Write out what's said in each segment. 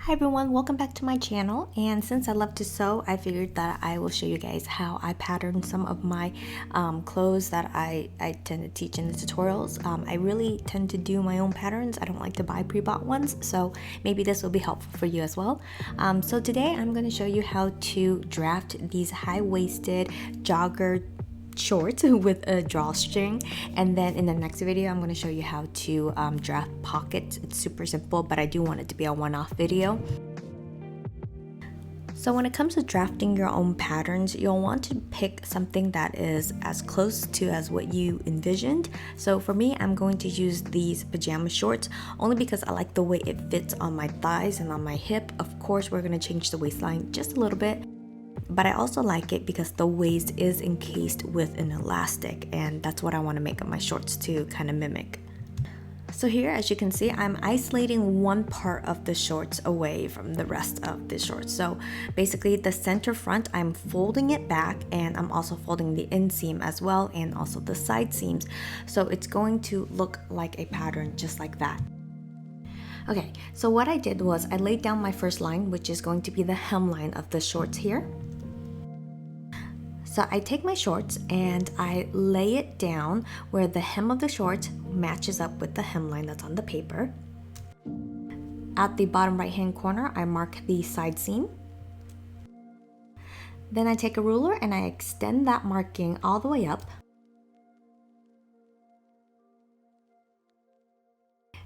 Hi everyone, welcome back to my channel. And since I love to sew, I figured that I will show you guys how I pattern some of my clothes that I tend to teach in the tutorials. I really tend to do my own patterns. I don't like to buy pre-bought ones, so maybe this will be helpful for you as well. So today I'm going to show you how to draft these high-waisted jogger shorts with a drawstring, and then in the next video I'm going to show you how to draft pockets. It's super simple, but I do want it to be a one-off video. So when it comes to drafting your own patterns, you'll want to pick something that is as close to as what you envisioned. So for me, I'm going to use these pajama shorts only because I like the way it fits on my thighs and on my hip. Of course, we're going to change the waistline just a little bit, but I also like it because the waist is encased with an elastic, and that's what I want to make up my shorts to kind of mimic. So here, as you can see, I'm isolating one part of the shorts away from the rest of the shorts. So basically the center front, I'm folding it back, and I'm also folding the inseam as well, and also the side seams. So it's going to look like a pattern just like that. Okay, so what I did was I laid down my first line, which is going to be the hemline of the shorts here. So I take my shorts and I lay it down where the hem of the shorts matches up with the hemline that's on the paper. At the bottom right hand corner, I mark the side seam. Then I take a ruler and I extend that marking all the way up.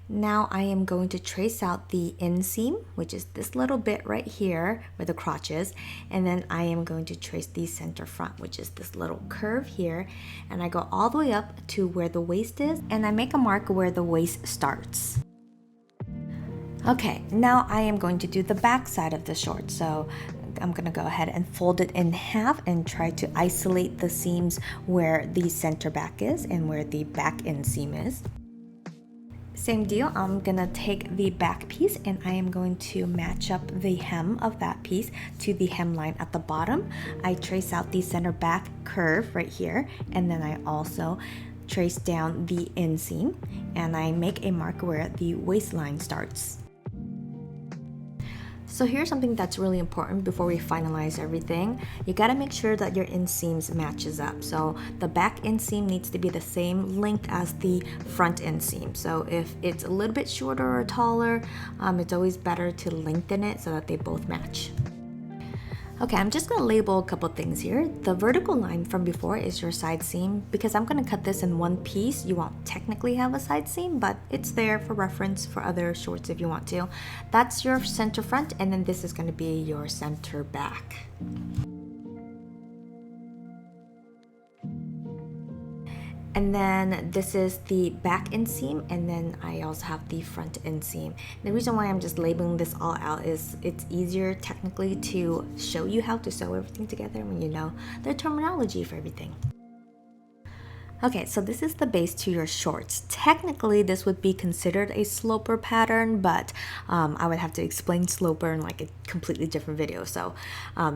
Now I am going to trace out the inseam, which is this little bit right here where the crotch is, and then I am going to trace the center front, which is this little curve here, and I go all the way up to where the waist is, and I make a mark where the waist starts. Okay, now I am going to do the back side of the short, so I'm going to go ahead and fold it in half and try to isolate the seams where the center back is and where the back inseam is. Same deal, I'm gonna take the back piece and I am going to match up the hem of that piece to the hemline at the bottom. I trace out the center back curve right here, and then I also trace down the inseam and I make a mark where the waistline starts. So here's something that's really important before we finalize everything. You gotta make sure that your inseams matches up. So the back inseam needs to be the same length as the front inseam. So if it's a little bit shorter or taller, it's always better to lengthen it so that they both match. Okay, I'm just gonna label a couple things here. The vertical line from before is your side seam. Because I'm gonna cut this in one piece, you won't technically have a side seam, but it's there for reference for other shorts if you want to. That's your center front, and then this is gonna be your center back. And then this is the back inseam, and then I also have the front inseam. The reason why I'm just labeling this all out is it's easier technically to show you how to sew everything together when you know the terminology for everything. Okay, so this is the base to your shorts. Technically, this would be considered a sloper pattern, but I would have to explain sloper in like a completely different video. So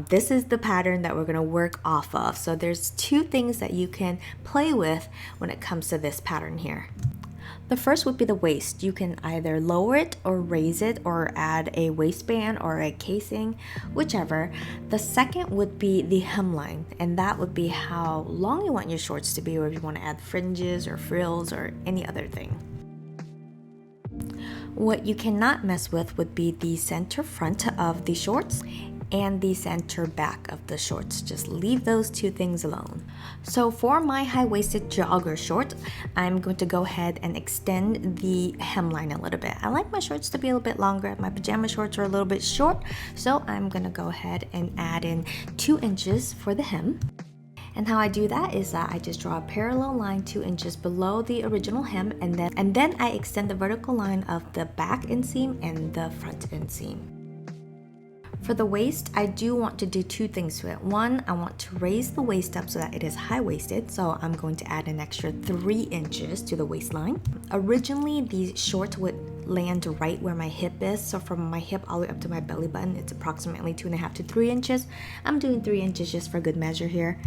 this is the pattern that we're gonna work off of. So there's two things that you can play with when it comes to this pattern here. The first would be the waist. You can either lower it or raise it or add a waistband or a casing, whichever. The second would be the hemline, and that would be how long you want your shorts to be, or if you want to add fringes or frills or any other thing. What you cannot mess with would be the center front of the shorts and the center back of the shorts. Just leave those two things alone. So for my high-waisted jogger short, I'm going to go ahead and extend the hemline a little bit. I like my shorts to be a little bit longer. My pajama shorts are a little bit short, so I'm gonna go ahead and add in 2 inches for the hem. And how I do that is that I just draw a parallel line 2 inches below the original hem, and then I extend the vertical line of the back inseam and the front inseam. For the waist, I do want to do two things to it. One, I want to raise the waist up so that it is high-waisted, so I'm going to add an extra 3 inches to the waistline. Originally, these shorts would land right where my hip is, so from my hip all the way up to my belly button, it's approximately 2.5 to 3 inches. I'm doing 3 inches just for good measure here.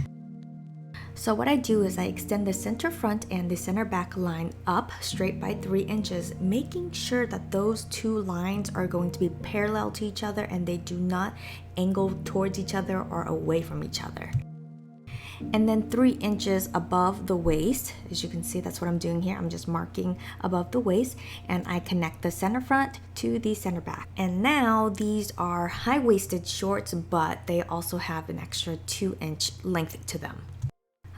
So what I do is I extend the center front and the center back line up straight by 3 inches, making sure that those two lines are going to be parallel to each other and they do not angle towards each other or away from each other. And then 3 inches above the waist, as you can see, that's what I'm doing here. I'm just marking above the waist, and I connect the center front to the center back. And now these are high-waisted shorts, but they also have an extra 2-inch length to them.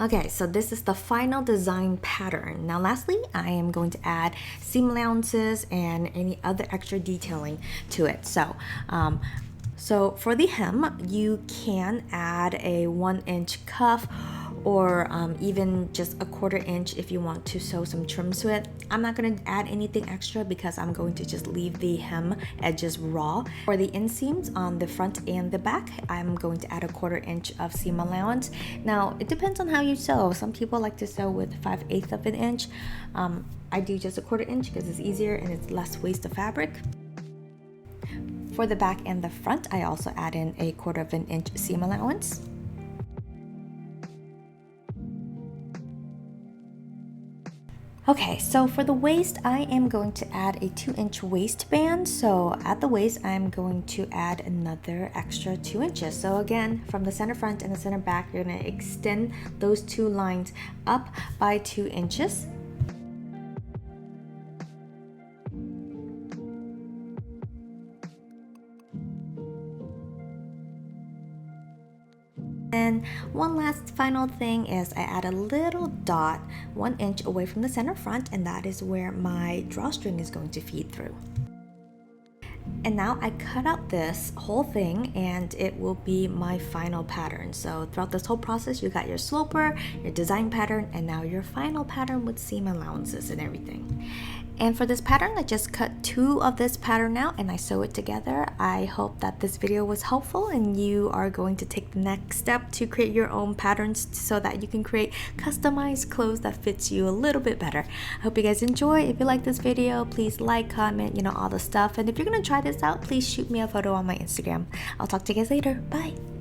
Okay, so this is the final design pattern. Now lastly, I am going to add seam allowances and any other extra detailing to it. So for the hem, you can add a 1-inch cuff or even just a 1/4 inch if you want to sew some trims to it. I'm not going to add anything extra because I'm going to just leave the hem edges raw. For the inseams on the front and the back, I'm going to add a 1/4 inch of seam allowance. Now, it depends on how you sew. Some people like to sew with 5/8 of an inch. I do just a 1/4 inch because it's easier and it's less waste of fabric. For the back and the front, I also add in a 1/4 inch seam allowance. Okay, so for the waist, I am going to add a 2-inch waistband. So at the waist, I'm going to add another extra 2 inches. So again, from the center front and the center back, you're gonna extend those two lines up by 2 inches. And one last final thing is I add a little dot 1 inch away from the center front, and that is where my drawstring is going to feed through. And now I cut out this whole thing and it will be my final pattern. So throughout this whole process, you got your sloper, your design pattern, and now your final pattern with seam allowances and everything. And for this pattern, I just cut 2 of this pattern out and I sew it together. I hope that this video was helpful and you are going to take the next step to create your own patterns so that you can create customized clothes that fits you a little bit better. I hope you guys enjoy. If you like this video, please like, comment, all the stuff. And if you're gonna try this out, please shoot me a photo on my Instagram. I'll talk to you guys later. Bye.